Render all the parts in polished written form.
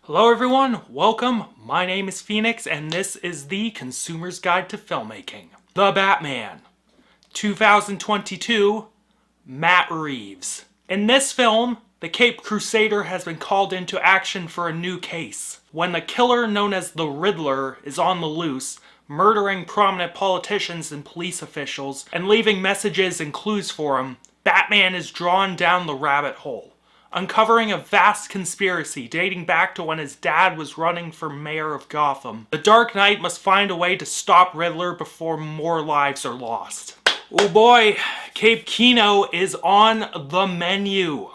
Hello everyone, welcome. My name is Phoenix and this is the Consumer's Guide to Filmmaking. The Batman, 2022, Matt Reeves. In this film, the Caped Crusader has been called into action for a new case. When the killer known as the Riddler is on the loose, murdering prominent politicians and police officials, and leaving messages and clues for them, Batman is drawn down the rabbit hole, uncovering a vast conspiracy dating back to when his dad was running for mayor of Gotham. The Dark Knight must find a way to stop Riddler before more lives are lost. Oh boy, Cape Kino is on the menu.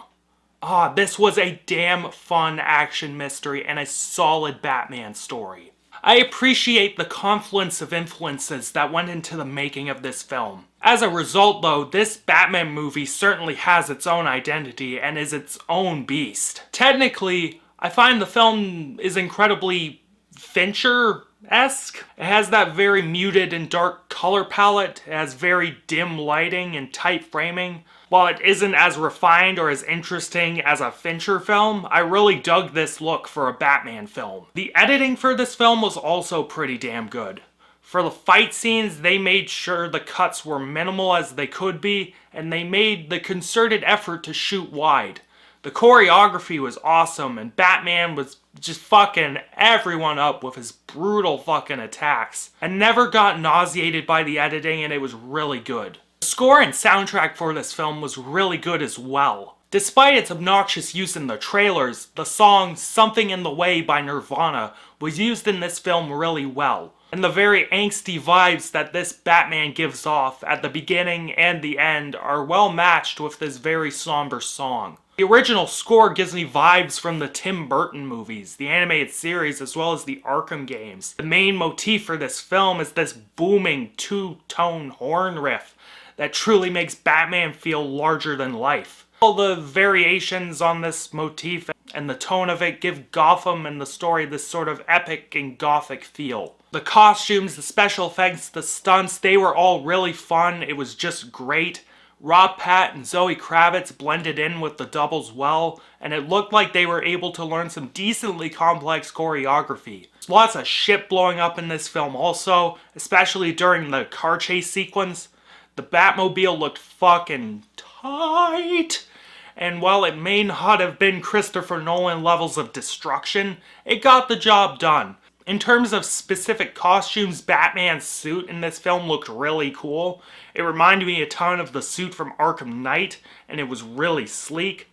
This was a damn fun action mystery and a solid Batman story. I appreciate the confluence of influences that went into the making of this film. As a result though, this Batman movie certainly has its own identity and is its own beast. Technically, I find the film is incredibly Fincher-esque. It has that very muted and dark color palette, it has very dim lighting and tight framing. While it isn't as refined or as interesting as a Fincher film, I really dug this look for a Batman film. The editing for this film was also pretty damn good. For the fight scenes, they made sure the cuts were minimal as they could be, and they made the concerted effort to shoot wide. The choreography was awesome, and Batman was just fucking everyone up with his brutal fucking attacks. I never got nauseated by the editing, and it was really good. The score and soundtrack for this film was really good as well. Despite its obnoxious use in the trailers, the song Something in the Way by Nirvana was used in this film really well. And the very angsty vibes that this Batman gives off at the beginning and the end are well matched with this very somber song. The original score gives me vibes from the Tim Burton movies, the animated series, as well as the Arkham games. The main motif for this film is this booming two-tone horn riff that truly makes Batman feel larger than life. All the variations on this motif and the tone of it give Gotham and the story this sort of epic and gothic feel. The costumes, the special effects, the stunts, they were all really fun. It was just great. Rob Pat and Zoe Kravitz blended in with the doubles well, and it looked like they were able to learn some decently complex choreography. There's lots of shit blowing up in this film also, especially during the car chase sequence. The Batmobile looked fucking tight, and while it may not have been Christopher Nolan levels of destruction, it got the job done. In terms of specific costumes, Batman's suit in this film looked really cool. It reminded me a ton of the suit from Arkham Knight, and it was really sleek.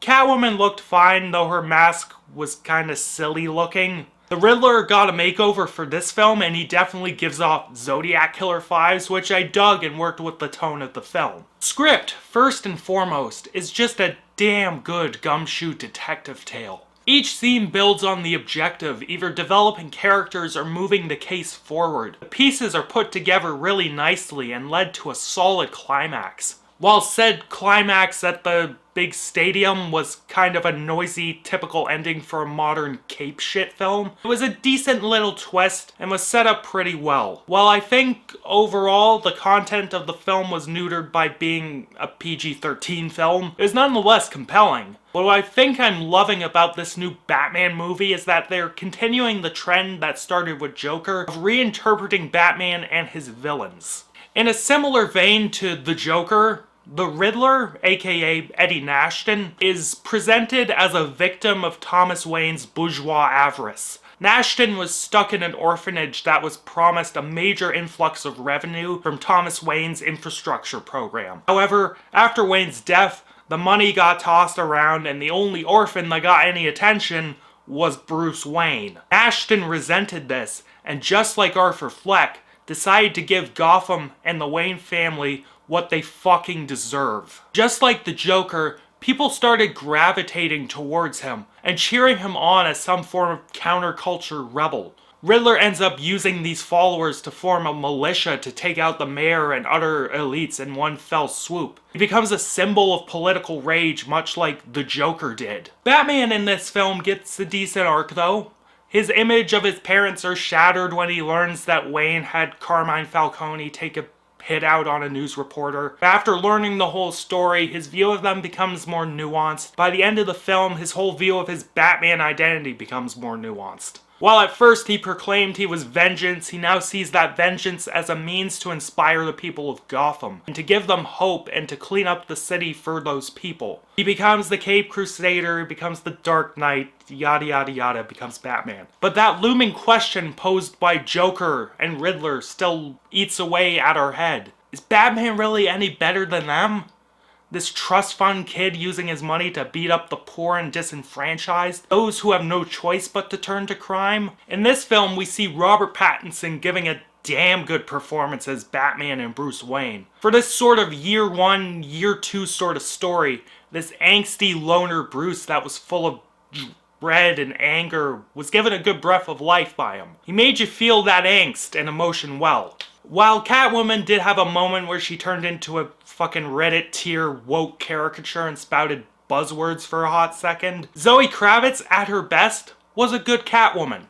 Catwoman looked fine, though her mask was kinda silly looking. The Riddler got a makeover for this film, and he definitely gives off Zodiac Killer vibes, which I dug and worked with the tone of the film. Script, first and foremost, is just a damn good gumshoe detective tale. Each scene builds on the objective, either developing characters or moving the case forward. The pieces are put together really nicely and led to a solid climax. While said climax at the big stadium was kind of a noisy, typical ending for a modern cape shit film, it was a decent little twist and was set up pretty well. While I think overall the content of the film was neutered by being a PG-13 film, it was nonetheless compelling. What I think I'm loving about this new Batman movie is that they're continuing the trend that started with Joker of reinterpreting Batman and his villains. In a similar vein to the Joker, the Riddler, aka Eddie Nashton, is presented as a victim of Thomas Wayne's bourgeois avarice. Nashton was stuck in an orphanage that was promised a major influx of revenue from Thomas Wayne's infrastructure program. However, after Wayne's death, the money got tossed around and the only orphan that got any attention was Bruce Wayne. Nashton resented this, and just like Arthur Fleck, decided to give Gotham and the Wayne family what they fucking deserve. Just like the Joker, people started gravitating towards him and cheering him on as some form of counterculture rebel. Riddler ends up using these followers to form a militia to take out the mayor and other elites in one fell swoop. He becomes a symbol of political rage, much like the Joker did. Batman in this film gets a decent arc though. His image of his parents are shattered when he learns that Wayne had Carmine Falcone take a hit out on a news reporter. After learning the whole story, his view of them becomes more nuanced. By the end of the film, his whole view of his Batman identity becomes more nuanced. While at first he proclaimed he was vengeance, he now sees that vengeance as a means to inspire the people of Gotham, and to give them hope and to clean up the city for those people. He becomes the Cape Crusader, becomes the Dark Knight, yada yada yada, becomes Batman. But that looming question posed by Joker and Riddler still eats away at our head. Is Batman really any better than them? This trust fund kid using his money to beat up the poor and disenfranchised, those who have no choice but to turn to crime. In this film, we see Robert Pattinson giving a damn good performance as Batman and Bruce Wayne. For this sort of year one, year two sort of story, this angsty loner Bruce that was full of dread and anger was given a good breath of life by him. He made you feel that angst and emotion well. While Catwoman did have a moment where she turned into a fucking Reddit tier woke caricature and spouted buzzwords for a hot second, Zoe Kravitz, at her best, was a good Catwoman.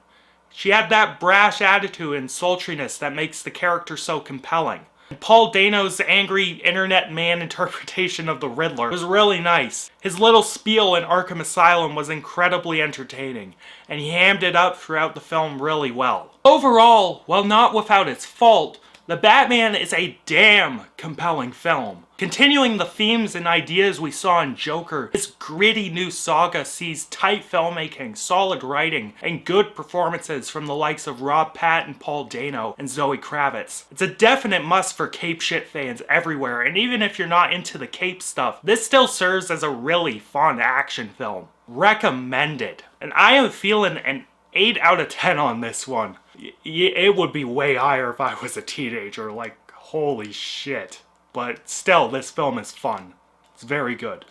She had that brash attitude and sultriness that makes the character so compelling. Paul Dano's angry internet man interpretation of the Riddler was really nice. His little spiel in Arkham Asylum was incredibly entertaining, and he hammed it up throughout the film really well. Overall, while not without its fault, The Batman is a damn compelling film. Continuing the themes and ideas we saw in Joker, this gritty new saga sees tight filmmaking, solid writing, and good performances from the likes of Rob Pattinson, Paul Dano, and Zoe Kravitz. It's a definite must for Cape shit fans everywhere, and even if you're not into the Cape stuff, this still serves as a really fun action film. Recommended. And I am feeling an 8 out of 10 on this one. It would be way higher if I was a teenager, like, holy shit. But still, this film is fun. It's very good.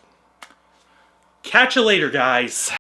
Catch you later, guys.